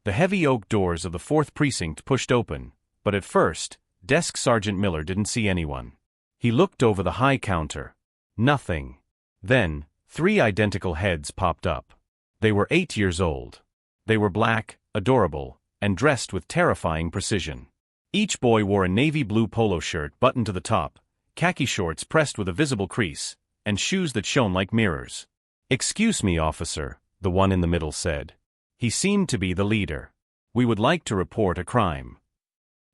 The heavy oak doors of the 4th precinct pushed open, but at first, Desk Sergeant Miller didn't see anyone. He looked over the high counter. Nothing. Then, 3 identical heads popped up. They were 8 years old. They were black, adorable, and dressed with terrifying precision. Each boy wore a navy blue polo shirt buttoned to the top, khaki shorts pressed with a visible crease, and shoes that shone like mirrors. "Excuse me, officer," the one in the middle said. He seemed to be the leader. "We would like to report a crime."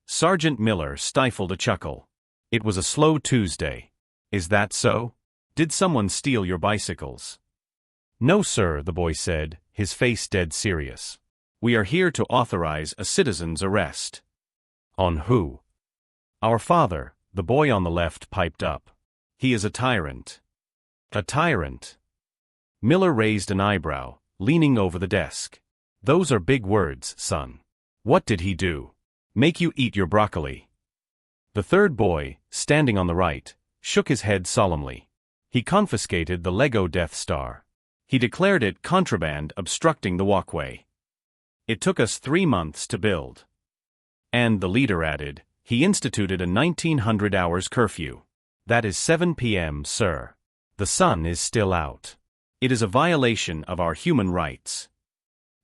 Sergeant Miller stifled a chuckle. It was a slow Tuesday. "Is that so? Did someone steal your bicycles?" "No, sir," the boy said, his face dead serious. "We are here to authorize a citizen's arrest." "On who?" "Our father," the boy on the left piped up. "He is a tyrant." "A tyrant?" Miller raised an eyebrow, leaning over the desk. "Those are big words, son. What did he do? Make you eat your broccoli?" The third boy, standing on the right, shook his head solemnly. "He confiscated the Lego Death Star. He declared it contraband obstructing the walkway. It took us 3 months to build." And the leader added, "He instituted a 1900 hours curfew. That is 7 p.m., sir. The sun is still out. It is a violation of our human rights."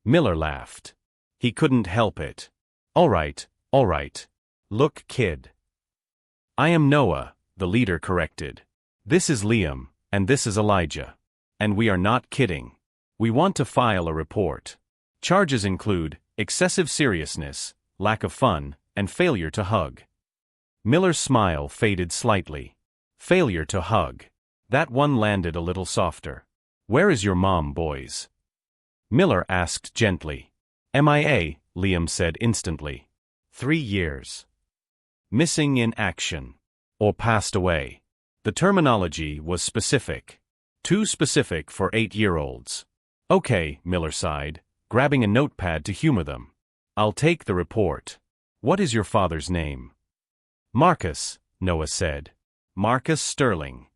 Miller laughed. He couldn't help it. All right. Look, kid. I am Noah," the leader corrected. "This is Liam, and this is Elijah. And we are not kidding. We want to file a report. Charges include excessive seriousness, lack of fun, and failure to hug." Miller's smile faded slightly. Failure to hug. That one landed a little softer. "Where is your mom, boys?" Miller asked gently. "MIA," Liam said instantly. 3 years. "Missing in action." Or passed away. The terminology was specific. Too specific for 8-year-olds. "Okay," Miller sighed, grabbing a notepad to humor them. "I'll take the report. What is your father's name?" "Marcus," Noah said. "Marcus Sterling."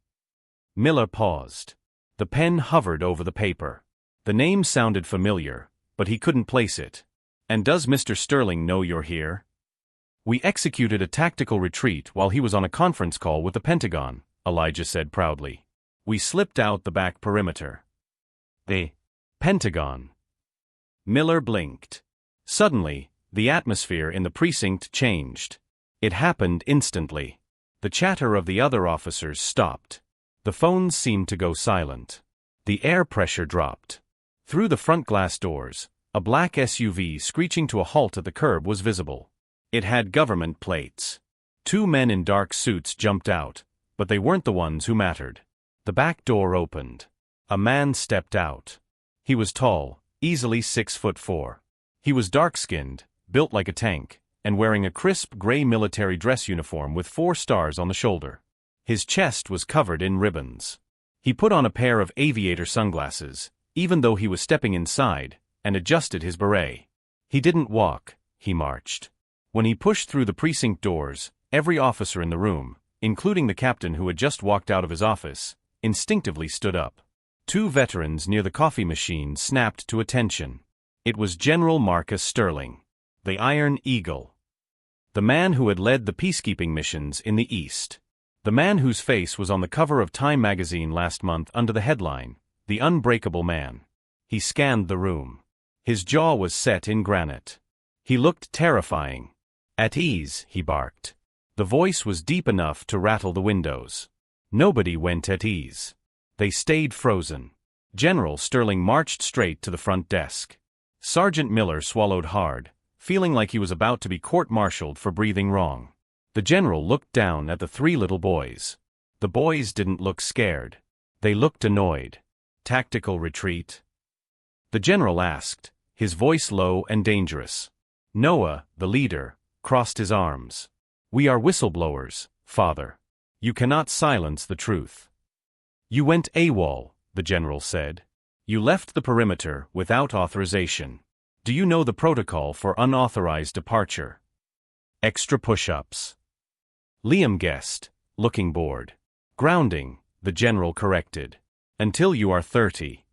Miller paused. The pen hovered over the paper. The name sounded familiar, but he couldn't place it. "And does Mr. Sterling know you're here?" "We executed a tactical retreat while he was on a conference call with the Pentagon," Elijah said proudly. "We slipped out the back perimeter." "The Pentagon?" Miller blinked. Suddenly, the atmosphere in the precinct changed. It happened instantly. The chatter of the other officers stopped. The phones seemed to go silent. The air pressure dropped. Through the front glass doors, a black SUV screeching to a halt at the curb was visible. It had government plates. 2 men in dark suits jumped out, but they weren't the ones who mattered. The back door opened. A man stepped out. He was tall, easily 6'4". He was dark-skinned, built like a tank, and wearing a crisp gray military dress uniform with 4 stars on the shoulder. His chest was covered in ribbons. He put on a pair of aviator sunglasses, even though he was stepping inside, and adjusted his beret. He didn't walk, he marched. When he pushed through the precinct doors, every officer in the room, including the captain who had just walked out of his office, instinctively stood up. 2 veterans near the coffee machine snapped to attention. It was General Marcus Sterling, the Iron Eagle. The man who had led the peacekeeping missions in the East. The man whose face was on the cover of Time magazine last month under the headline, "The Unbreakable Man." He scanned the room. His jaw was set in granite. He looked terrifying. "At ease," he barked. The voice was deep enough to rattle the windows. Nobody went at ease. They stayed frozen. General Sterling marched straight to the front desk. Sergeant Miller swallowed hard, feeling like he was about to be court-martialed for breathing wrong. The general looked down at the 3 little boys. The boys didn't look scared. They looked annoyed. "Tactical retreat?" The general asked, his voice low and dangerous. Noah, the leader, crossed his arms. "We are whistleblowers, Father. You cannot silence the truth." "You went AWOL," the general said. "You left the perimeter without authorization. Do you know the protocol for unauthorized departure?" "Extra push-ups." Liam guessed, looking bored. "Grounding," the general corrected. "Until you are 30.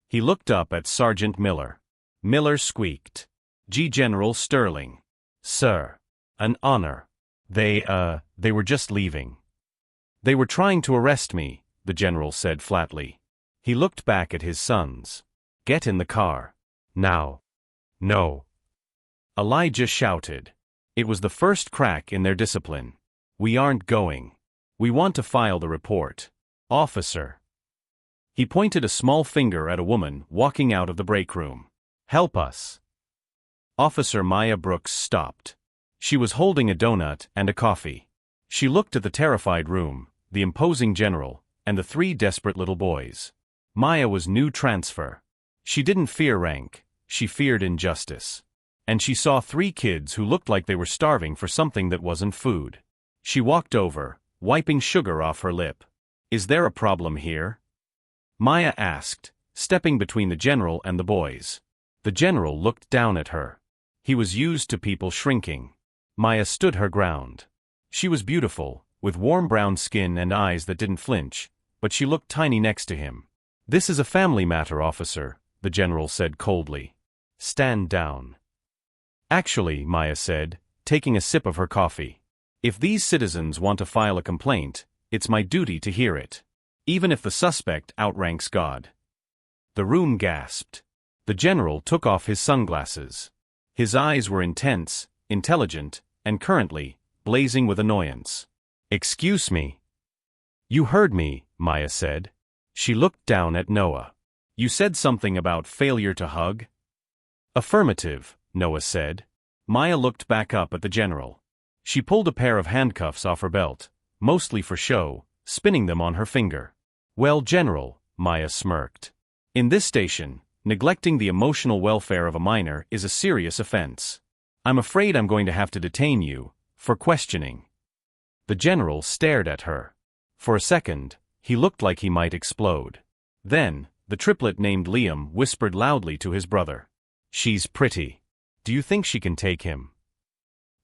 He looked up at Sergeant Miller. Miller squeaked. General Sterling. Sir. An honor. They were just leaving. They were trying to arrest me, the general said flatly. He looked back at his sons. Get in the car. Now. No. Elijah shouted. It was the first crack in their discipline. We aren't going. We want to file the report. Officer. He pointed a small finger at a woman walking out of the break room. Help us. Officer Maya Brooks stopped. She was holding a donut and a coffee. She looked at the terrified room, the imposing general, and the three desperate little boys. Maya was new transfer. She didn't fear rank, she feared injustice. And she saw three kids who looked like they were starving for something that wasn't food. She walked over, wiping sugar off her lip. Is there a problem here? Maya asked, stepping between the general and the boys. The general looked down at her. He was used to people shrinking. Maya stood her ground. She was beautiful, with warm brown skin and eyes that didn't flinch, but she looked tiny next to him. This is a family matter, officer, the general said coldly. Stand down. Actually, Maya said, taking a sip of her coffee. If these citizens want to file a complaint, it's my duty to hear it. Even if the suspect outranks God. The room gasped. The general took off his sunglasses. His eyes were intense, intelligent, and currently, blazing with annoyance. Excuse me. You heard me, Maya said. She looked down at Noah. You said something about failure to hug? Affirmative, Noah said. Maya looked back up at the general. She pulled a pair of handcuffs off her belt, mostly for show, spinning them on her finger. Well, General, Maya smirked. In this station, neglecting the emotional welfare of a minor is a serious offense. I'm afraid I'm going to have to detain you, for questioning. The general stared at her. For a second, he looked like he might explode. Then, the triplet named Liam whispered loudly to his brother. She's pretty. Do you think she can take him?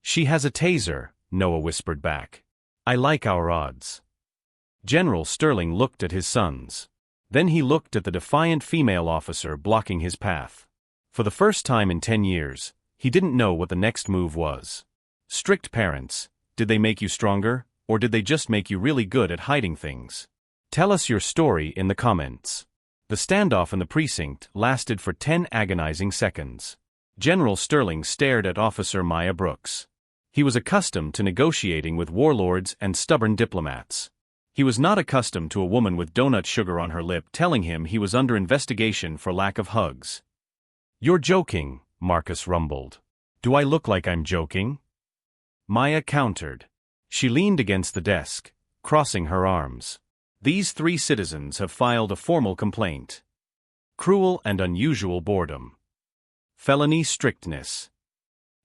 She has a taser, Noah whispered back. I like our odds. General Sterling looked at his sons. Then he looked at the defiant female officer blocking his path. For the first time in 10 years, he didn't know what the next move was. Strict parents, did they make you stronger, or did they just make you really good at hiding things? Tell us your story in the comments. The standoff in the precinct lasted for 10 agonizing seconds. General Sterling stared at Officer Maya Brooks. He was accustomed to negotiating with warlords and stubborn diplomats. He was not accustomed to a woman with donut sugar on her lip telling him he was under investigation for lack of hugs. You're joking, Marcus rumbled. Do I look like I'm joking? Maya countered. She leaned against the desk, crossing her arms. These three citizens have filed a formal complaint. Cruel and unusual boredom. Felony strictness.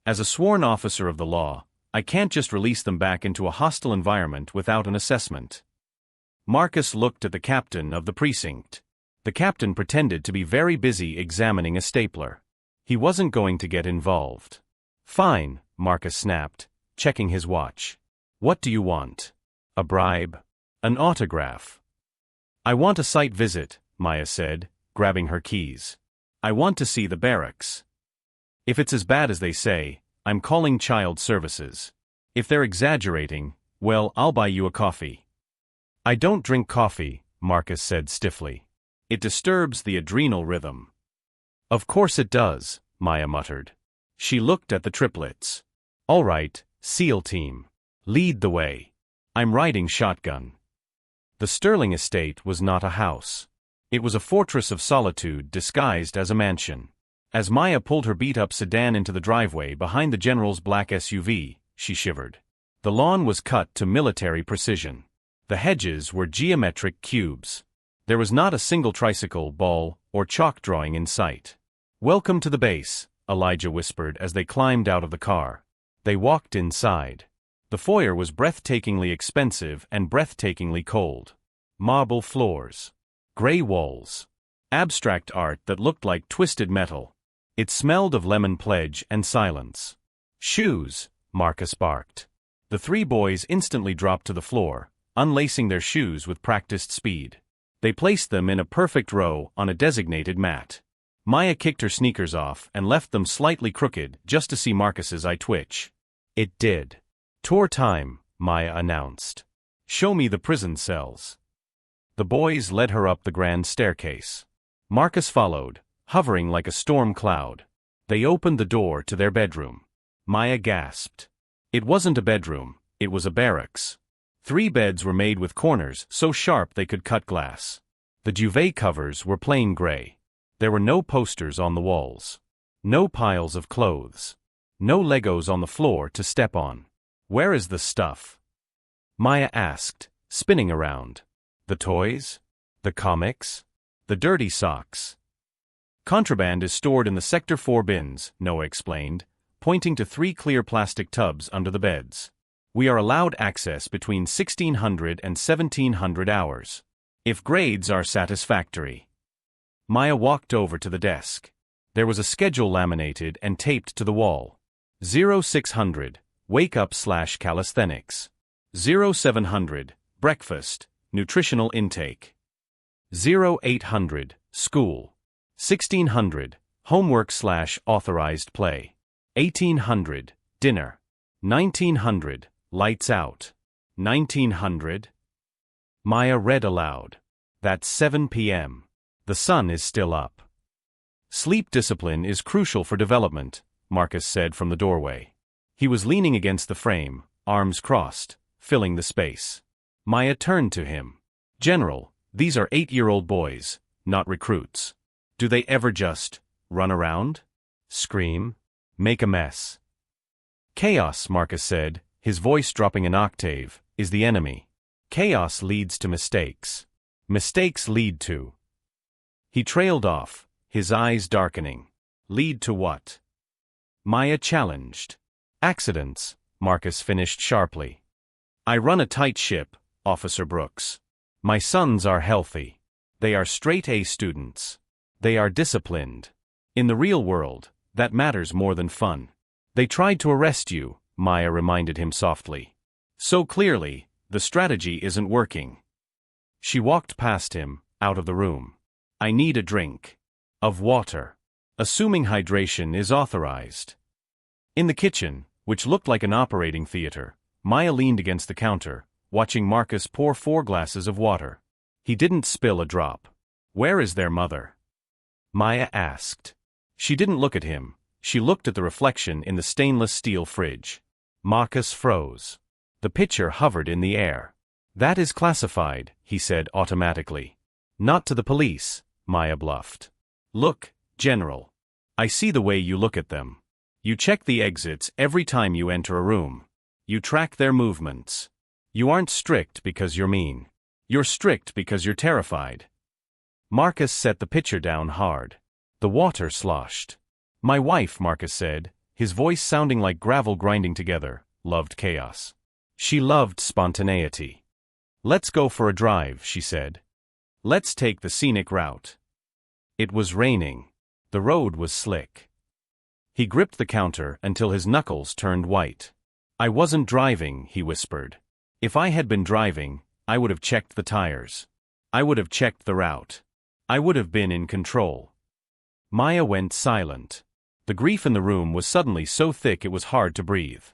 As a sworn officer of the law, I can't just release them back into a hostile environment without an assessment. Marcus looked at the captain of the precinct. The captain pretended to be very busy examining a stapler. He wasn't going to get involved. Fine, Marcus snapped, checking his watch. What do you want? A bribe? An autograph? I want a site visit, Maya said, grabbing her keys. I want to see the barracks. If it's as bad as they say, I'm calling child services. If they're exaggerating, well, I'll buy you a coffee. I don't drink coffee, Marcus said stiffly. It disturbs the adrenal rhythm. Of course it does, Maya muttered. She looked at the triplets. All right, SEAL team. Lead the way. I'm riding shotgun. The Sterling estate was not a house. It was a fortress of solitude disguised as a mansion. As Maya pulled her beat-up sedan into the driveway behind the general's black SUV, she shivered. The lawn was cut to military precision. The hedges were geometric cubes. There was not a single tricycle, ball, or chalk drawing in sight. Welcome to the base, Elijah whispered as they climbed out of the car. They walked inside. The foyer was breathtakingly expensive and breathtakingly cold. Marble floors. Gray walls. Abstract art that looked like twisted metal. It smelled of lemon pledge and silence. Shoes, Marcus barked. The three boys instantly dropped to the floor, unlacing their shoes with practiced speed. They placed them in a perfect row on a designated mat. Maya kicked her sneakers off and left them slightly crooked just to see Marcus's eye twitch. It did. "Tour time," Maya announced. "Show me the prison cells." The boys led her up the grand staircase. Marcus followed, hovering like a storm cloud. They opened the door to their bedroom. Maya gasped. It wasn't a bedroom, it was a barracks. 3 beds were made with corners so sharp they could cut glass. The duvet covers were plain gray. There were no posters on the walls. No piles of clothes. No Legos on the floor to step on. "Where is the stuff?" Maya asked, spinning around. "The toys? The comics? The dirty socks?" "Contraband is stored in the Sector 4 bins," Noah explained, pointing to 3 clear plastic tubs under the beds. "We are allowed access between 1600 and 1700 hours. If grades are satisfactory." Maya walked over to the desk. There was a schedule laminated and taped to the wall. 0600, wake up/calisthenics. 0700, breakfast, nutritional intake. 0800, school. 1600, homework/authorized play. 1800, dinner. 1900, lights out. 1900. Maya read aloud. "That's 7 p.m. The sun is still up." "Sleep discipline is crucial for development," Marcus said from the doorway. He was leaning against the frame, arms crossed, filling the space. Maya turned to him. "General, these are 8-year-old boys, not recruits. Do they ever just run around? Scream? Make a mess?" "Chaos," Marcus said, his voice dropping an octave, "is the enemy. Chaos leads to mistakes. Mistakes lead to..." He trailed off, his eyes darkening. "Lead to what?" Maya challenged. "Accidents," Marcus finished sharply. "I run a tight ship, Officer Brooks. My sons are healthy. They are straight-A students. They are disciplined. In the real world, that matters more than fun. They tried to arrest you," Maya reminded him softly. "So clearly, the strategy isn't working." She walked past him, out of the room. "I need a drink. Of water. Assuming hydration is authorized." In the kitchen, which looked like an operating theater, Maya leaned against the counter, watching Marcus pour 4 glasses of water. He didn't spill a drop. "Where is their mother?" Maya asked. She didn't look at him, she looked at the reflection in the stainless steel fridge. Marcus froze. The picture hovered in the air. "That is classified," he said automatically. "Not to the police," Maya bluffed. "Look, General. I see the way you look at them. You check the exits every time you enter a room. You track their movements. You aren't strict because you're mean. You're strict because you're terrified." Marcus set the pitcher down hard. The water sloshed. "My wife," Marcus said, his voice sounding like gravel grinding together, "loved chaos. She loved spontaneity. Let's go for a drive," she said. "Let's take the scenic route." It was raining. The road was slick. He gripped the counter until his knuckles turned white. "I wasn't driving," he whispered. "If I had been driving, I would have checked the tires. I would have checked the route. I would have been in control." Maya went silent. The grief in the room was suddenly so thick it was hard to breathe.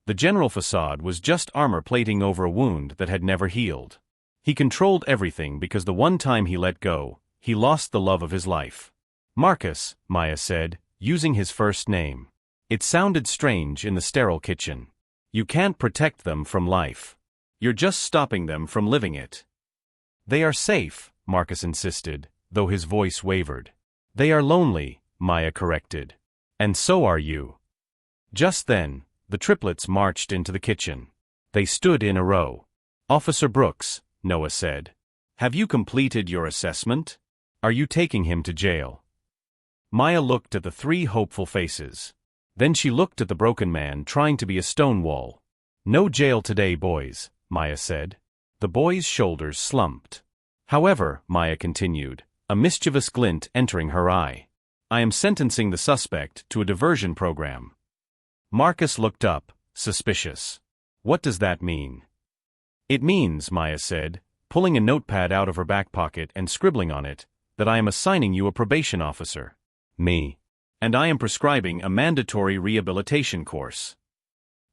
The general facade was just armor plating over a wound that had never healed. He controlled everything because the one time he let go, he lost the love of his life. "Marcus," Maya said, using his first name. It sounded strange in the sterile kitchen. "You can't protect them from life. You're just stopping them from living it." "They are safe," Marcus insisted, though his voice wavered. "They are lonely," Maya corrected. "And so are you." Just then, the triplets marched into the kitchen. They stood in a row. "Officer Brooks," Noah said. "Have you completed your assessment? Are you taking him to jail?" Maya looked at the 3 hopeful faces. Then she looked at the broken man trying to be a stone wall. "No jail today, boys," Maya said. The boys' shoulders slumped. "However," Maya continued, a mischievous glint entering her eye, "I am sentencing the suspect to a diversion program." Marcus looked up, suspicious. "What does that mean?" "It means," Maya said, pulling a notepad out of her back pocket and scribbling on it, "that I am assigning you a probation officer." Me. And I am prescribing a mandatory rehabilitation course.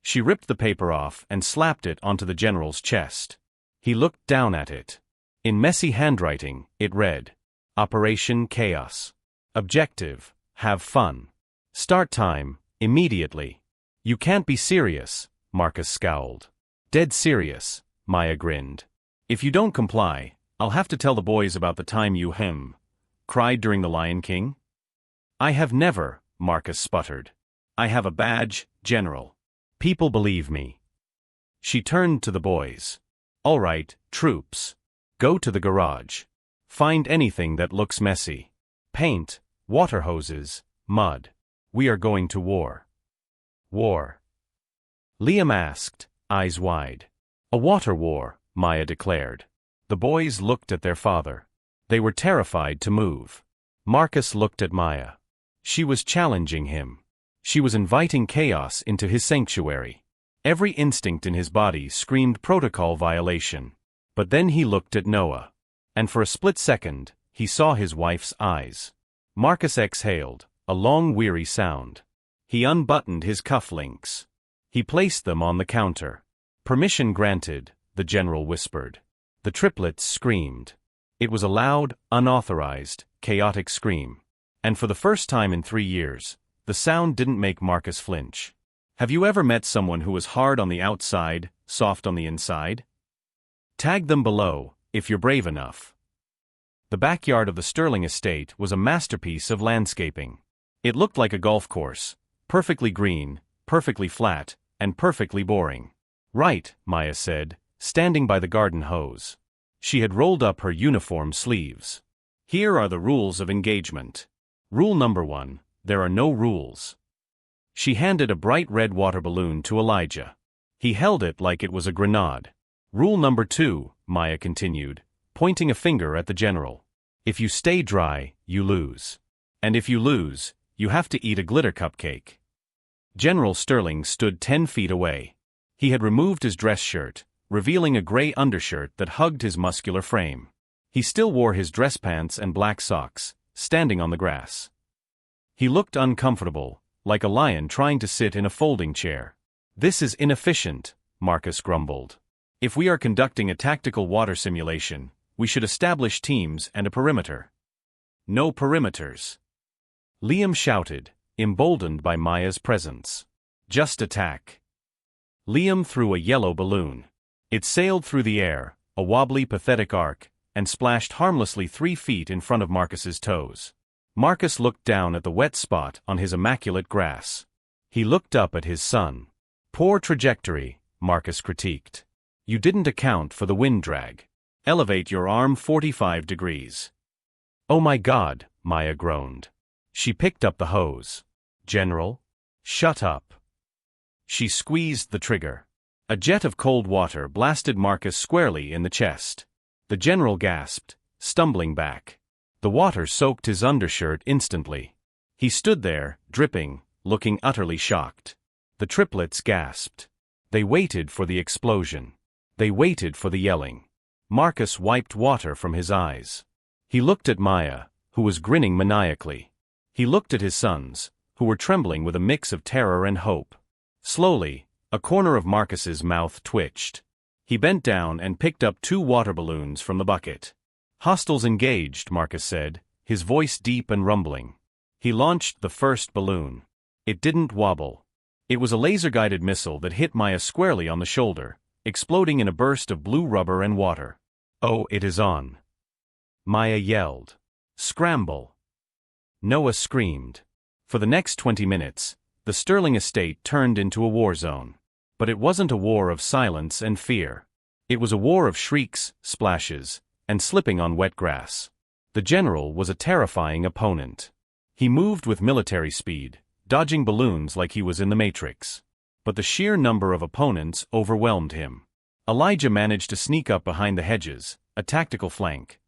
She ripped the paper off and slapped it onto the general's chest. He looked down at it. In messy handwriting, it read, Operation Chaos. Objective, have fun. Start time, immediately. You can't be serious, Marcus scowled. Dead serious, Maya grinned. If you don't comply, I'll have to tell the boys about the time you cried during the Lion King. I have never, Marcus sputtered. I have a badge, General. People believe me. She turned to the boys. All right, troops. Go to the garage. Find anything that looks messy. Paint, water hoses, mud. We are going to war. War. Liam asked, eyes wide. A water war, Maya declared. The boys looked at their father. They were terrified to move. Marcus looked at Maya. She was challenging him. She was inviting chaos into his sanctuary. Every instinct in his body screamed protocol violation. But then he looked at Noah. And for a split second, he saw his wife's eyes. Marcus exhaled, a long weary sound. He unbuttoned his cufflinks. He placed them on the counter. Permission granted, the general whispered. The triplets screamed. It was a loud, unauthorized, chaotic scream. And for the first time in 3 years, the sound didn't make Marcus flinch. Have you ever met someone who was hard on the outside, soft on the inside? Tag them below, if you're brave enough. The backyard of the Sterling estate was a masterpiece of landscaping. It looked like a golf course, perfectly green, perfectly flat, and perfectly boring. Right, Maya said, standing by the garden hose. She had rolled up her uniform sleeves. Here are the rules of engagement. Rule number 1, there are no rules. She handed a bright red water balloon to Elijah. He held it like it was a grenade. Rule number 2, Maya continued, pointing a finger at the general. If you stay dry, you lose. And if you lose, you have to eat a glitter cupcake. General Sterling stood 10 feet away. He had removed his dress shirt, revealing a gray undershirt that hugged his muscular frame. He still wore his dress pants and black socks, standing on the grass. He looked uncomfortable, like a lion trying to sit in a folding chair. This is inefficient, Marcus grumbled. If we are conducting a tactical water simulation, we should establish teams and a perimeter. No perimeters. Liam shouted, emboldened by Maya's presence. Just attack. Liam threw a yellow balloon. It sailed through the air, a wobbly, pathetic arc, and splashed harmlessly 3 feet in front of Marcus's toes. Marcus looked down at the wet spot on his immaculate grass. He looked up at his son. Poor trajectory, Marcus critiqued. You didn't account for the wind drag. Elevate your arm 45 degrees. Oh my God, Maya groaned. She picked up the hose. General? Shut up. She squeezed the trigger. A jet of cold water blasted Marcus squarely in the chest. The general gasped, stumbling back. The water soaked his undershirt instantly. He stood there, dripping, looking utterly shocked. The triplets gasped. They waited for the explosion. They waited for the yelling. Marcus wiped water from his eyes. He looked at Maya, who was grinning maniacally. He looked at his sons, who were trembling with a mix of terror and hope. Slowly, a corner of Marcus's mouth twitched. He bent down and picked up 2 water balloons from the bucket. Hostiles engaged, Marcus said, his voice deep and rumbling. He launched the first balloon. It didn't wobble. It was a laser-guided missile that hit Maya squarely on the shoulder, exploding in a burst of blue rubber and water. Oh, it is on. Maya yelled. Scramble. Noah screamed. For the next 20 minutes, the Sterling estate turned into a war zone. But it wasn't a war of silence and fear. It was a war of shrieks, splashes, and slipping on wet grass. The general was a terrifying opponent. He moved with military speed, dodging balloons like he was in the Matrix. But the sheer number of opponents overwhelmed him. Elijah managed to sneak up behind the hedges, a tactical flank,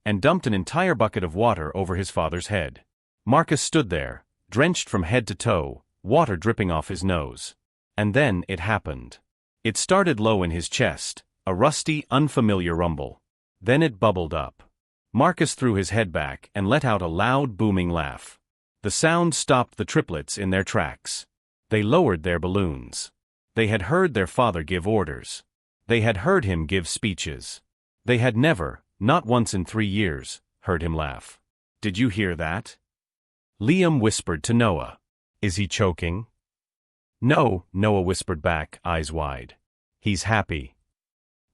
and dumped an entire bucket of water over his father's head. Marcus stood there, drenched from head to toe, water dripping off his nose. And then it happened. It started low in his chest, a rusty, unfamiliar rumble. Then it bubbled up. Marcus threw his head back and let out a loud, booming laugh. The sound stopped the triplets in their tracks. They lowered their balloons. They had heard their father give orders. They had heard him give speeches. They had never, not once in 3 years, heard him laugh. "Did you hear that?" Liam whispered to Noah. "Is he choking?" "No," Noah whispered back, eyes wide. "He's happy."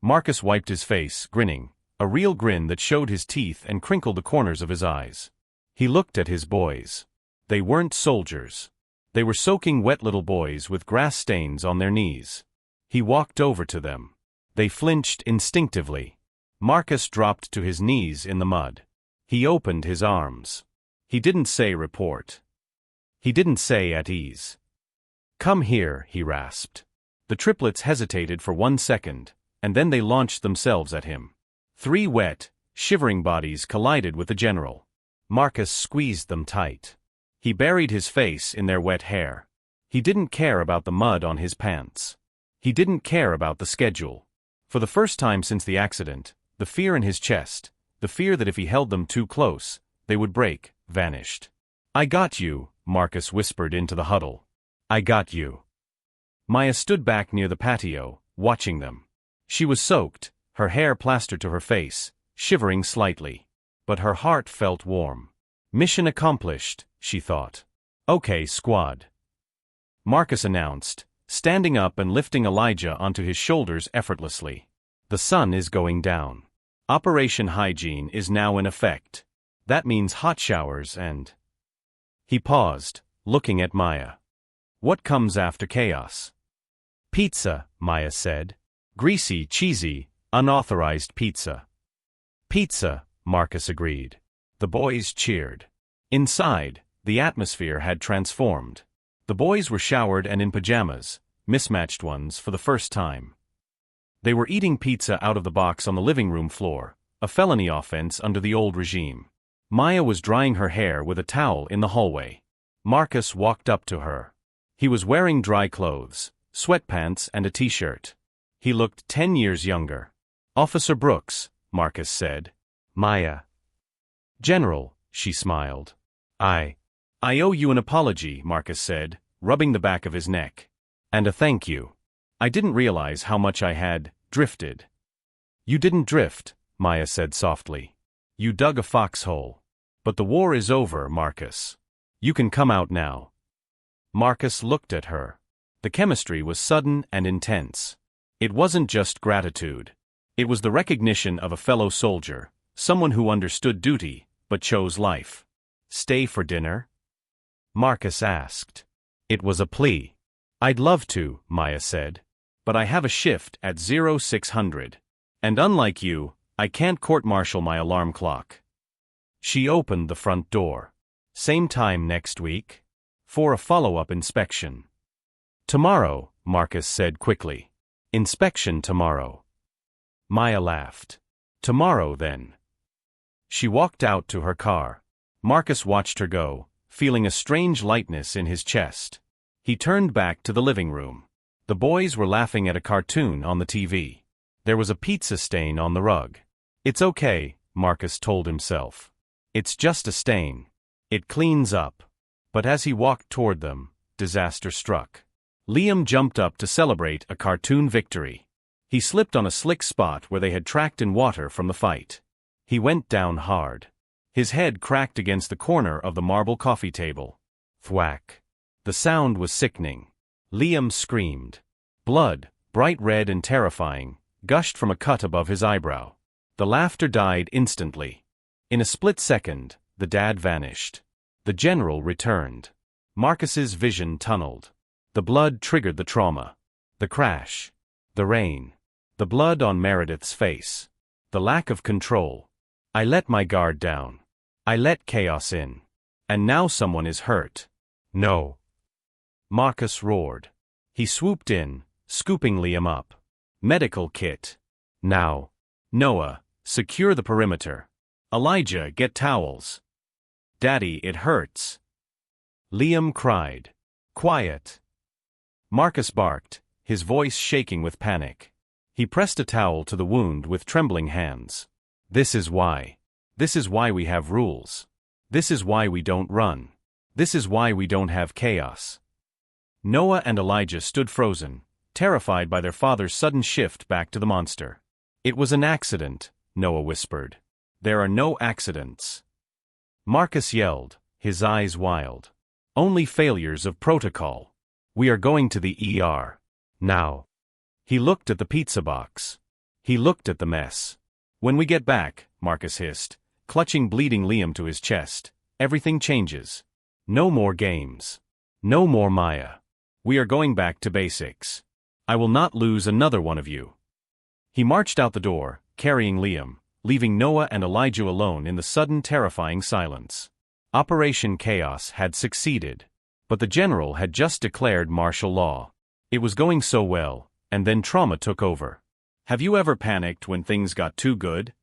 Marcus wiped his face, grinning, a real grin that showed his teeth and crinkled the corners of his eyes. He looked at his boys. They weren't soldiers. They were soaking wet little boys with grass stains on their knees. He walked over to them. They flinched instinctively. Marcus dropped to his knees in the mud. He opened his arms. He didn't say report. He didn't say at ease. "Come here," he rasped. The triplets hesitated for 1 second, and then they launched themselves at him. 3 wet, shivering bodies collided with the general. Marcus squeezed them tight. He buried his face in their wet hair. He didn't care about the mud on his pants. He didn't care about the schedule. For the first time since the accident, the fear in his chest, the fear that if he held them too close, they would break, vanished. "I got you," Marcus whispered into the huddle. "I got you." Maya stood back near the patio, watching them. She was soaked, her hair plastered to her face, shivering slightly. But her heart felt warm. Mission accomplished, she thought. "Okay, squad," Marcus announced, standing up and lifting Elijah onto his shoulders effortlessly. "The sun is going down. Operation Hygiene is now in effect. That means hot showers and—" He paused, looking at Maya. "What comes after chaos?" "Pizza," Maya said. "Greasy, cheesy, unauthorized pizza." "Pizza," Marcus agreed. The boys cheered. Inside, the atmosphere had transformed. The boys were showered and in pajamas, mismatched ones for the first time. They were eating pizza out of the box on the living room floor, a felony offense under the old regime. Maya was drying her hair with a towel in the hallway. Marcus walked up to her. He was wearing dry clothes, sweatpants and a t-shirt. He looked 10 years younger. "Officer Brooks," Marcus said. "Maya." "General," she smiled. I owe you an apology," Marcus said, rubbing the back of his neck. "And a thank you. I didn't realize how much I had drifted." "You didn't drift," Maya said softly. "You dug a foxhole. But the war is over, Marcus. You can come out now." Marcus looked at her. The chemistry was sudden and intense. It wasn't just gratitude. It was the recognition of a fellow soldier, someone who understood duty, but chose life. "Stay for dinner?" Marcus asked. It was a plea. "I'd love to," Maya said. "But I have a shift at 0600. And unlike you, I can't court-martial my alarm clock." She opened the front door. "Same time next week?" "For a follow-up inspection." "Tomorrow," Marcus said quickly. "Inspection tomorrow." Maya laughed. "Tomorrow, then." She walked out to her car. Marcus watched her go, feeling a strange lightness in his chest. He turned back to the living room. The boys were laughing at a cartoon on the TV. There was a pizza stain on the rug. "It's okay," Marcus told himself. "It's just a stain. It cleans up." But as he walked toward them, disaster struck. Liam jumped up to celebrate a cartoon victory. He slipped on a slick spot where they had tracked in water from the fight. He went down hard. His head cracked against the corner of the marble coffee table. Thwack. The sound was sickening. Liam screamed. Blood, bright red and terrifying, gushed from a cut above his eyebrow. The laughter died instantly. In a split second, the dad vanished. The general returned. Marcus's vision tunneled. The blood triggered the trauma. The crash. The rain. The blood on Meredith's face. The lack of control. "I let my guard down. I let chaos in. And now someone is hurt." "No." Marcus roared. He swooped in, scooping Liam up. "Medical kit. Now. Noah, secure the perimeter. Elijah, get towels." "Daddy, it hurts." Liam cried. "Quiet." Marcus barked, his voice shaking with panic. He pressed a towel to the wound with trembling hands. "This is why. This is why we have rules. This is why we don't run." This is why we don't have chaos. Noah and Elijah stood frozen, terrified by their father's sudden shift back to the monster. It was an accident, Noah whispered. There are no accidents. Marcus yelled, his eyes wild. Only failures of protocol. We are going to the ER. Now. He looked at the pizza box. He looked at the mess. When we get back, Marcus hissed, clutching bleeding Liam to his chest, everything changes. No more games. No more Maya. We are going back to basics. I will not lose another one of you. He marched out the door, carrying Liam, leaving Noah and Elijah alone in the sudden terrifying silence. Operation Chaos had succeeded. But the general had just declared martial law. It was going so well, and then trauma took over. Have you ever panicked when things got too good?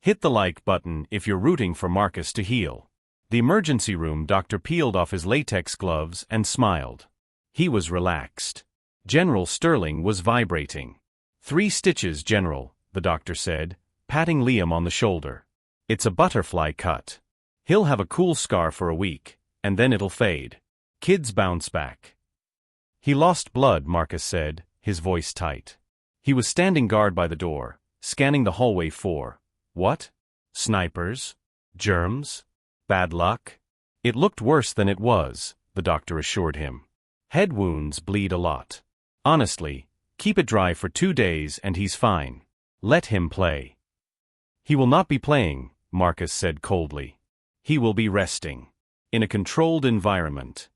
Hit the like button if you're rooting for Marcus to heal. The emergency room doctor peeled off his latex gloves and smiled. He was relaxed. General Sterling was vibrating. 3 stitches, General, the doctor said, patting Liam on the shoulder. It's a butterfly cut. He'll have a cool scar for a week, and then it'll fade. Kids bounce back. He lost blood, Marcus said, his voice tight. He was standing guard by the door, scanning the hallway for, what? Snipers? Germs? Bad luck? It looked worse than it was, the doctor assured him. Head wounds bleed a lot. Honestly, keep it dry for 2 days and he's fine. Let him play. He will not be playing, Marcus said coldly. He will be resting. In a controlled environment.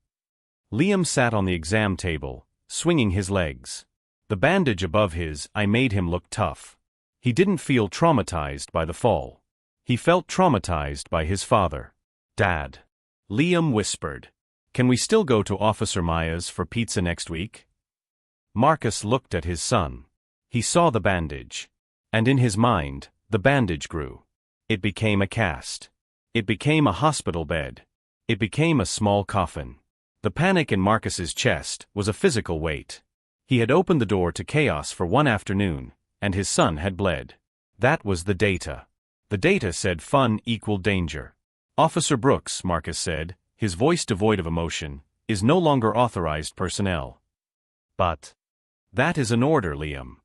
Liam sat on the exam table, swinging his legs. The bandage above his eye made him look tough. He didn't feel traumatized by the fall. He felt traumatized by his father. Dad. Liam whispered. Can we still go to Officer Maya's for pizza next week? Marcus looked at his son. He saw the bandage. And in his mind, the bandage grew. It became a cast. It became a hospital bed. It became a small coffin. The panic in Marcus's chest was a physical weight. He had opened the door to chaos for one afternoon, and his son had bled. That was the data. The data said fun equaled danger. Officer Brooks, Marcus said, his voice devoid of emotion, is no longer authorized personnel. But that is an order, Liam.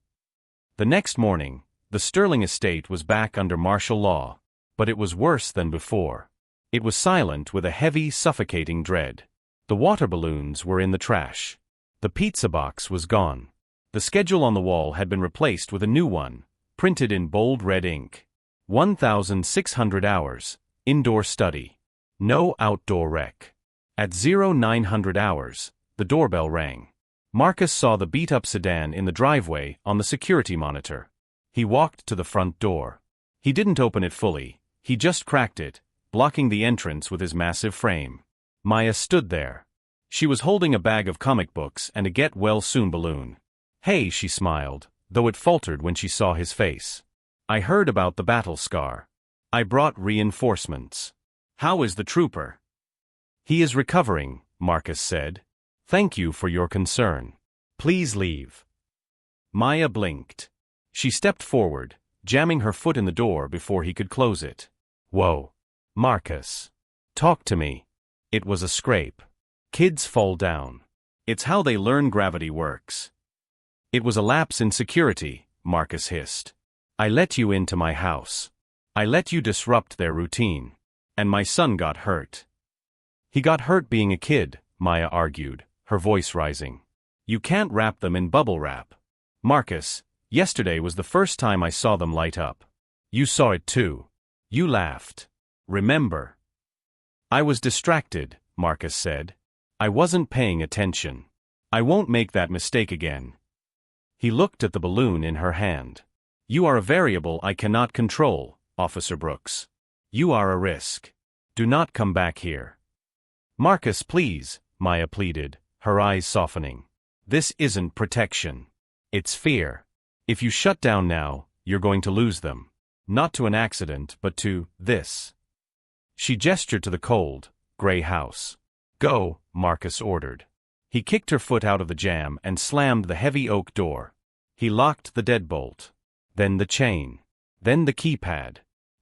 The next morning, the Sterling estate was back under martial law, but it was worse than before. It was silent with a heavy, suffocating dread. The water balloons were in the trash. The pizza box was gone. The schedule on the wall had been replaced with a new one, printed in bold red ink. 1,600 hours, indoor study. No outdoor rec. At 0900 hours, the doorbell rang. Marcus saw the beat-up sedan in the driveway on the security monitor. He walked to the front door. He didn't open it fully, he just cracked it, blocking the entrance with his massive frame. Maya stood there. She was holding a bag of comic books and a get-well-soon balloon. Hey, she smiled, though it faltered when she saw his face. I heard about the battle scar. I brought reinforcements. How is the trooper? He is recovering, Marcus said. Thank you for your concern. Please leave. Maya blinked. She stepped forward, jamming her foot in the door before he could close it. Whoa. Marcus. Talk to me. It was a scrape. Kids fall down. It's how they learn gravity works. It was a lapse in security, Marcus hissed. I let you into my house. I let you disrupt their routine. And my son got hurt. He got hurt being a kid, Maya argued, her voice rising. You can't wrap them in bubble wrap. Marcus, yesterday was the first time I saw them light up. You saw it too. You laughed. Remember? I was distracted, Marcus said. I wasn't paying attention. I won't make that mistake again. He looked at the balloon in her hand. You are a variable I cannot control, Officer Brooks. You are a risk. Do not come back here. Marcus, please, Maya pleaded, her eyes softening. This isn't protection. It's fear. If you shut down now, you're going to lose them. Not to an accident, but to this. She gestured to the cold, gray house. Go, Marcus ordered. He kicked her foot out of the jam and slammed the heavy oak door. He locked the deadbolt. Then the chain. Then the keypad.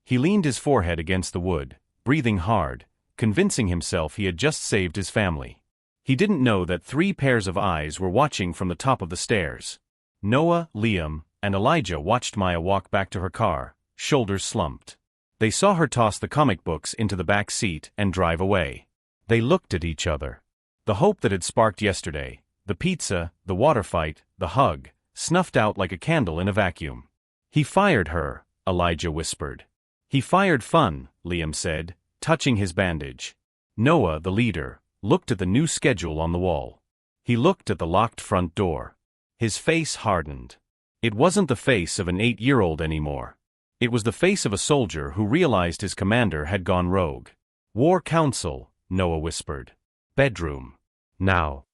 He leaned his forehead against the wood, breathing hard, convincing himself he had just saved his family. He didn't know that 3 pairs of eyes were watching from the top of the stairs. Noah, Liam, and Elijah watched Maya walk back to her car, shoulders slumped. They saw her toss the comic books into the back seat and drive away. They looked at each other. The hope that had sparked yesterday, the pizza, the water fight, the hug, snuffed out like a candle in a vacuum. He fired her, Elijah whispered. He fired fun, Liam said, touching his bandage. Noah, the leader, looked at the new schedule on the wall. He looked at the locked front door. His face hardened. It wasn't the face of an 8-year-old anymore. It was the face of a soldier who realized his commander had gone rogue. War Council, Noah whispered. Bedroom. Now.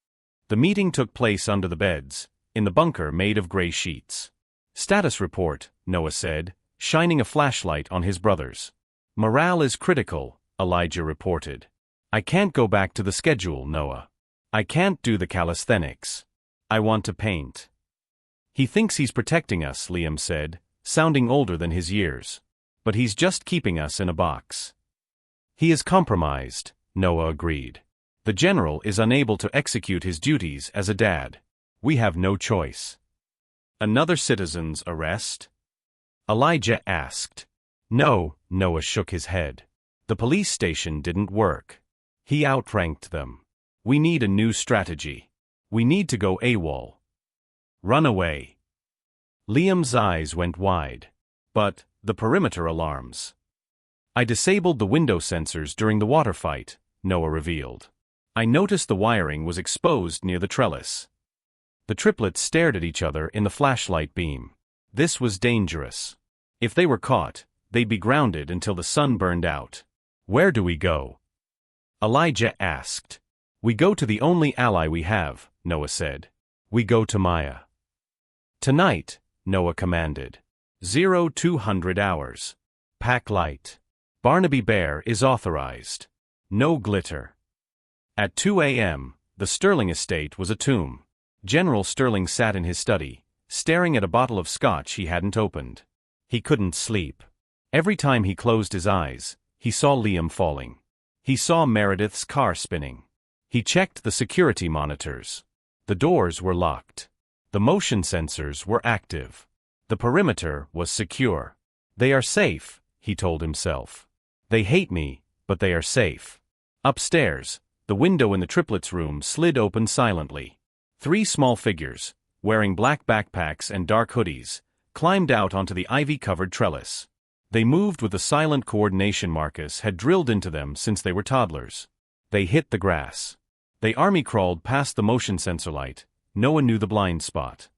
The meeting took place under the beds, in the bunker made of gray sheets. Status report, Noah said, shining a flashlight on his brothers. Morale is critical, Elijah reported. I can't go back to the schedule, Noah. I can't do the calisthenics. I want to paint. He thinks he's protecting us, Liam said, sounding older than his years. But he's just keeping us in a box. He is compromised, Noah agreed. The general is unable to execute his duties as a dad. We have no choice. Another citizen's arrest? Elijah asked. No, Noah shook his head. The police station didn't work. He outranked them. We need a new strategy. We need to go AWOL. Run away. Liam's eyes went wide. But, the perimeter alarms. I disabled the window sensors during the water fight, Noah revealed. I noticed the wiring was exposed near the trellis. The triplets stared at each other in the flashlight beam. This was dangerous. If they were caught, they'd be grounded until the sun burned out. Where do we go? Elijah asked. We go to the only ally we have, Noah said. We go to Maya. Tonight, Noah commanded. 0200 hours. Pack light. Barnaby Bear is authorized. No glitter. At 2 a.m., the Sterling estate was a tomb. General Sterling sat in his study, staring at a bottle of scotch he hadn't opened. He couldn't sleep. Every time he closed his eyes, he saw Liam falling. He saw Meredith's car spinning. He checked the security monitors. The doors were locked. The motion sensors were active. The perimeter was secure. They are safe, he told himself. They hate me, but they are safe. Upstairs, the window in the triplets' room slid open silently. 3 small figures, wearing black backpacks and dark hoodies, climbed out onto the ivy-covered trellis. They moved with the silent coordination Marcus had drilled into them since they were toddlers. They hit the grass. They army-crawled past the motion sensor light. Noah knew the blind spot.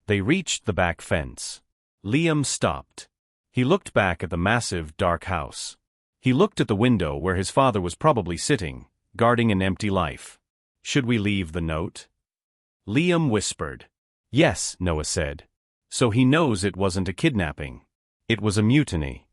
They reached the back fence. Liam stopped. He looked back at the massive, dark house. He looked at the window where his father was probably sitting, guarding an empty life. Should we leave the note? Liam whispered. Yes, Noah said. So he knows it wasn't a kidnapping. It was a mutiny.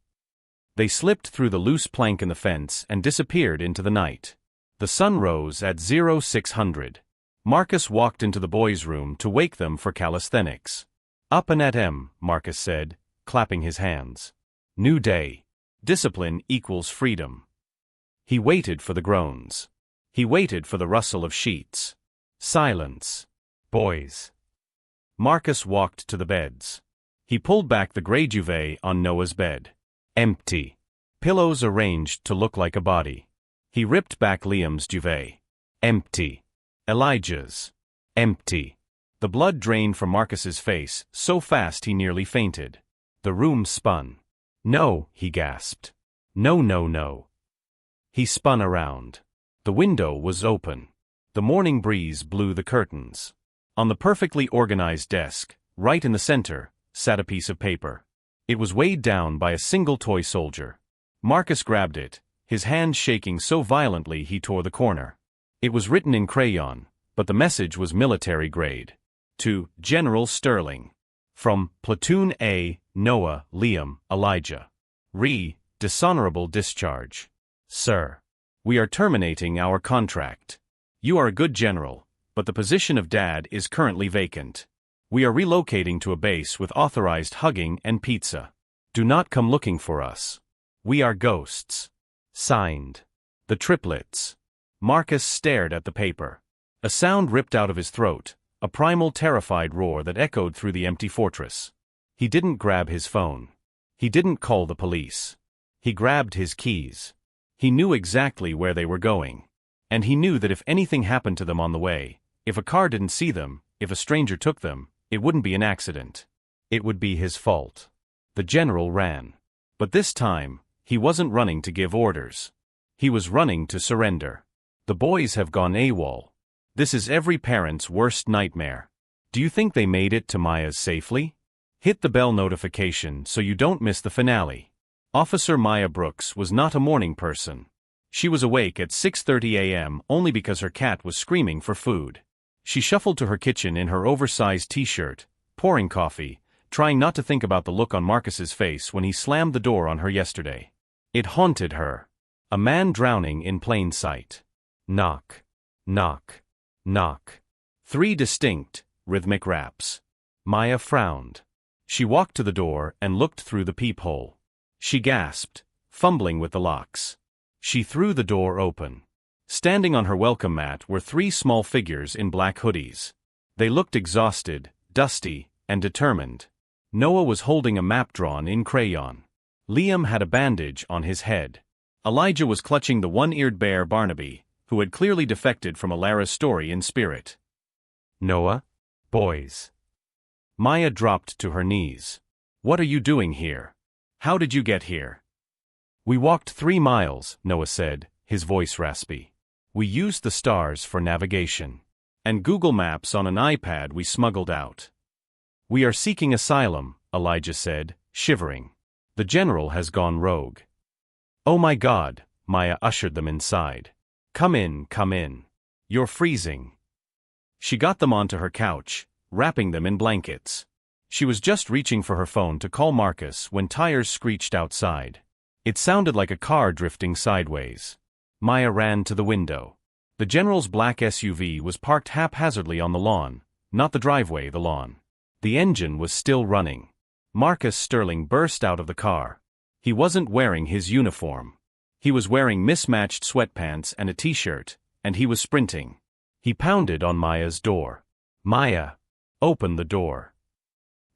They slipped through the loose plank in the fence and disappeared into the night. The sun rose at 0600. Marcus walked into the boys' room to wake them for calisthenics. Up and at 'em, Marcus said, clapping his hands. New day. Discipline equals freedom. He waited for the groans. He waited for the rustle of sheets. Silence. Boys. Marcus walked to the beds. He pulled back the gray duvet on Noah's bed. Empty. Pillows arranged to look like a body. He ripped back Liam's duvet. Empty. Elijah's. Empty. The blood drained from Marcus's face so fast he nearly fainted. The room spun. No, he gasped. No, no, no. He spun around. The window was open. The morning breeze blew the curtains. On the perfectly organized desk, right in the center, sat a piece of paper. It was weighed down by a single toy soldier. Marcus grabbed it, his hand shaking so violently he tore the corner. It was written in crayon, but the message was military grade. To General Sterling. From Platoon A, Noah, Liam, Elijah. Dishonorable discharge. Sir. We are terminating our contract. You are a good general, but the position of Dad is currently vacant. We are relocating to a base with authorized hugging and pizza. Do not come looking for us. We are ghosts. Signed. The triplets. Marcus stared at the paper. A sound ripped out of his throat, a primal terrified roar that echoed through the empty fortress. He didn't grab his phone. He didn't call the police. He grabbed his keys. He knew exactly where they were going. And he knew that if anything happened to them on the way, if a car didn't see them, if a stranger took them, it wouldn't be an accident. It would be his fault. The general ran. But this time, he wasn't running to give orders. He was running to surrender. The boys have gone AWOL. This is every parent's worst nightmare. Do you think they made it to Maya's safely? Hit the bell notification so you don't miss the finale. Officer Maya Brooks was not a morning person. She was awake at 6:30 a.m. only because her cat was screaming for food. She shuffled to her kitchen in her oversized t-shirt, pouring coffee, trying not to think about the look on Marcus's face when he slammed the door on her yesterday. It haunted her. A man drowning in plain sight. Knock. Knock. Knock. 3 distinct, rhythmic raps. Maya frowned. She walked to the door and looked through the peephole. She gasped, fumbling with the locks. She threw the door open. Standing on her welcome mat were 3 small figures in black hoodies. They looked exhausted, dusty, and determined. Noah was holding a map drawn in crayon. Liam had a bandage on his head. Elijah was clutching the one-eared bear Barnaby, who had clearly defected from Alara's story in spirit. Noah? Boys. Maya dropped to her knees. What are you doing here? How did you get here? We walked 3 miles, Noah said, his voice raspy. We used the stars for navigation. And Google Maps on an iPad we smuggled out. We are seeking asylum, Elijah said, shivering. The general has gone rogue. Oh my God, Maya ushered them inside. Come in, come in. You're freezing. She got them onto her couch, wrapping them in blankets. She was just reaching for her phone to call Marcus when tires screeched outside. It sounded like a car drifting sideways. Maya ran to the window. The general's black SUV was parked haphazardly on the lawn, not the driveway, the lawn. The engine was still running. Marcus Sterling burst out of the car. He wasn't wearing his uniform. He was wearing mismatched sweatpants and a t-shirt, and he was sprinting. He pounded on Maya's door. Maya, open the door.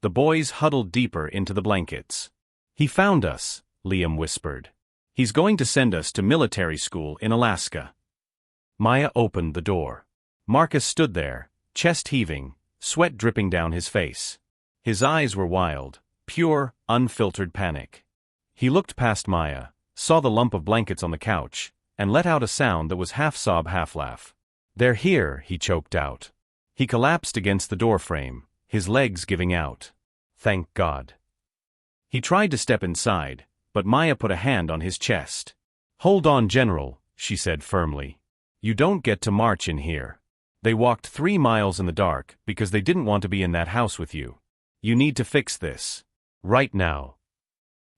The boys huddled deeper into the blankets. He found us, Liam whispered. He's going to send us to military school in Alaska. Maya opened the door. Marcus stood there, chest heaving, sweat dripping down his face. His eyes were wild, pure, unfiltered panic. He looked past Maya, saw the lump of blankets on the couch, and let out a sound that was half sob, half laugh. They're here, he choked out. He collapsed against the doorframe, his legs giving out. Thank God. He tried to step inside, but Maya put a hand on his chest. Hold on, General, she said firmly. You don't get to march in here. They walked 3 miles in the dark because they didn't want to be in that house with you. You need to fix this. Right now.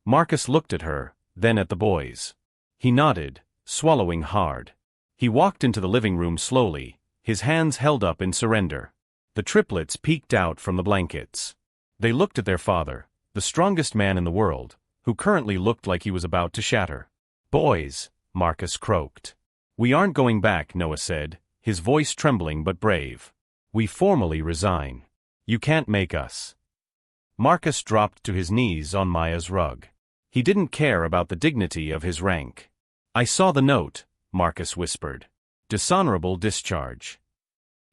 Marcus looked at her, then at the boys. He nodded, swallowing hard. He walked into the living room slowly, his hands held up in surrender. The triplets peeked out from the blankets. They looked at their father, the strongest man in the world, who currently looked like he was about to shatter. Boys, Marcus croaked. We aren't going back, Noah said, his voice trembling but brave. We formally resign. You can't make us. Marcus dropped to his knees on Maya's rug. He didn't care about the dignity of his rank. I saw the note, Marcus whispered. Dishonorable discharge.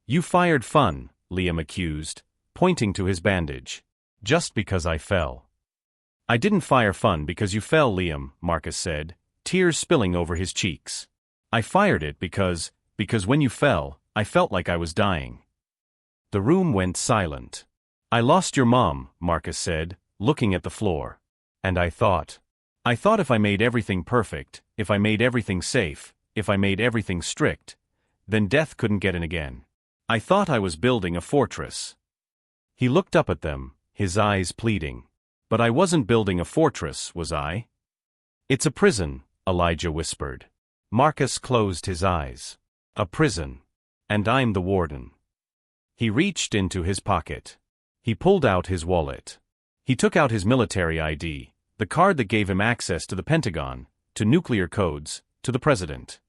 You fired fun, Liam accused, pointing to his bandage. Just because I fell. I didn't fire fun because you fell, Liam, Marcus said, tears spilling over his cheeks. I fired it because when you fell, I felt like I was dying. The room went silent. I lost your mom, Marcus said, looking at the floor. And I thought if I made everything perfect, if I made everything safe, if I made everything strict, then death couldn't get in again. I thought I was building a fortress. He looked up at them, his eyes pleading. But I wasn't building a fortress, was I? It's a prison, Elijah whispered. Marcus closed his eyes. A prison. And I'm the warden. He reached into his pocket. He pulled out his wallet. He took out his military ID, the card that gave him access to the Pentagon, to nuclear codes, to the president.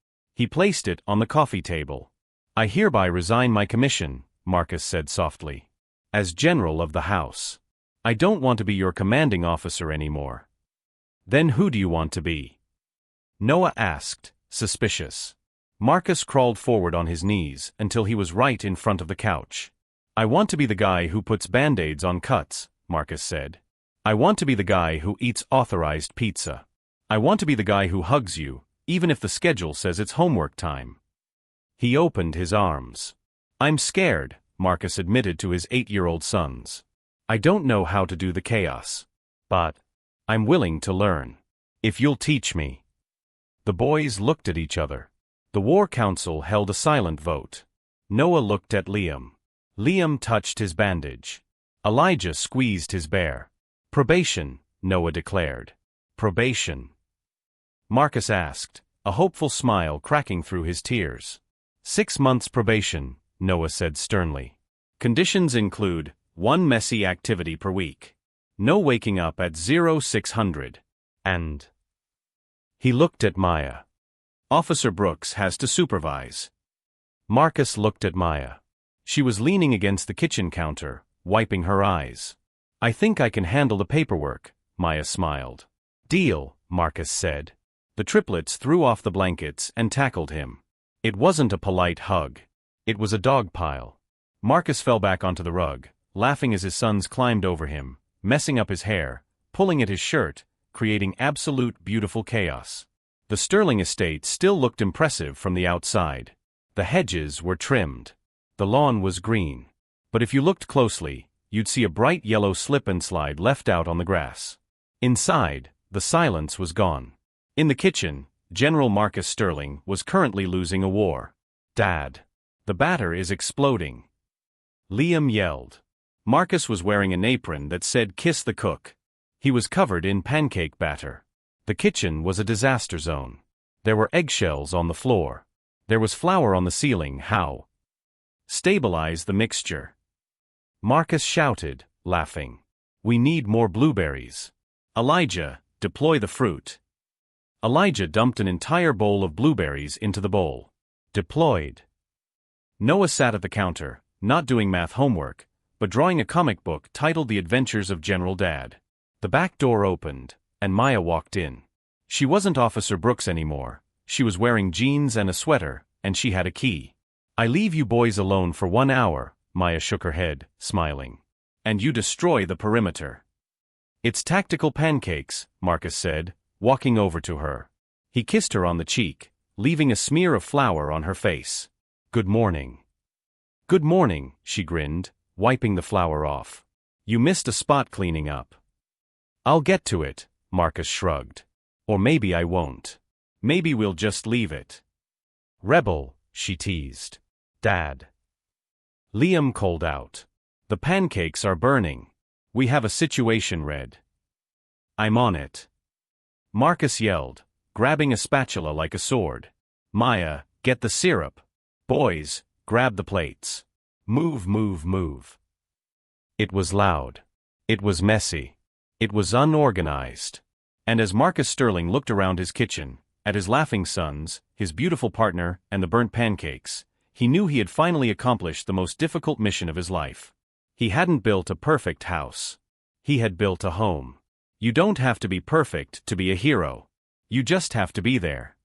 He placed it on the coffee table. I hereby resign my commission, Marcus said softly. As general of the house. I don't want to be your commanding officer anymore. Then who do you want to be? Noah asked, suspicious. Marcus crawled forward on his knees until he was right in front of the couch. I want to be the guy who puts band-aids on cuts, Marcus said. I want to be the guy who eats authorized pizza. I want to be the guy who hugs you, even if the schedule says it's homework time. He opened his arms. I'm scared, Marcus admitted to his 8-year-old sons. I don't know how to do the chaos. But I'm willing to learn. If you'll teach me. The boys looked at each other. The War Council held a silent vote. Noah looked at Liam. Liam touched his bandage. Elijah squeezed his bear. Probation, Noah declared. Probation? Marcus asked, a hopeful smile cracking through his tears. 6 months probation, Noah said sternly. Conditions include 1 messy activity per week. No waking up at 0600. And he looked at Maya. Officer Brooks has to supervise. Marcus looked at Maya. She was leaning against the kitchen counter, wiping her eyes. I think I can handle the paperwork, Maya smiled. Deal, Marcus said. The triplets threw off the blankets and tackled him. It wasn't a polite hug. It was a dog pile. Marcus fell back onto the rug, laughing as his sons climbed over him, messing up his hair, pulling at his shirt, creating absolute beautiful chaos. The Sterling estate still looked impressive from the outside. The hedges were trimmed. The lawn was green. But if you looked closely, you'd see a bright yellow slip and slide left out on the grass. Inside, the silence was gone. In the kitchen, General Marcus Sterling was currently losing a war. Dad. The batter is exploding. Liam yelled. Marcus was wearing an apron that said "Kiss the Cook." He was covered in pancake batter. The kitchen was a disaster zone. There were eggshells on the floor. There was flour on the ceiling. How? Stabilize the mixture. Marcus shouted, laughing. We need more blueberries. Elijah, deploy the fruit. Elijah dumped an entire bowl of blueberries into the bowl. Deployed. Noah sat at the counter, not doing math homework, but drawing a comic book titled The Adventures of General Dad. The back door opened, and Maya walked in. She wasn't Officer Brooks anymore. She was wearing jeans and a sweater, and she had a key. I leave you boys alone for 1 hour, Maya shook her head, smiling. And you destroy the perimeter. It's tactical pancakes, Marcus said, walking over to her. He kissed her on the cheek, leaving a smear of flour on her face. Good morning. Good morning, she grinned, wiping the flour off. You missed a spot cleaning up. I'll get to it, Marcus shrugged. Or maybe I won't. Maybe we'll just leave it. Rebel, she teased. Dad. Liam called out. The pancakes are burning. We have a situation, Red. I'm on it. Marcus yelled, grabbing a spatula like a sword. Maya, get the syrup. Boys, grab the plates. Move, move, move. It was loud. It was messy. It was unorganized. And as Marcus Sterling looked around his kitchen, at his laughing sons, his beautiful partner, and the burnt pancakes, he knew he had finally accomplished the most difficult mission of his life. He hadn't built a perfect house. He had built a home. You don't have to be perfect to be a hero. You just have to be there.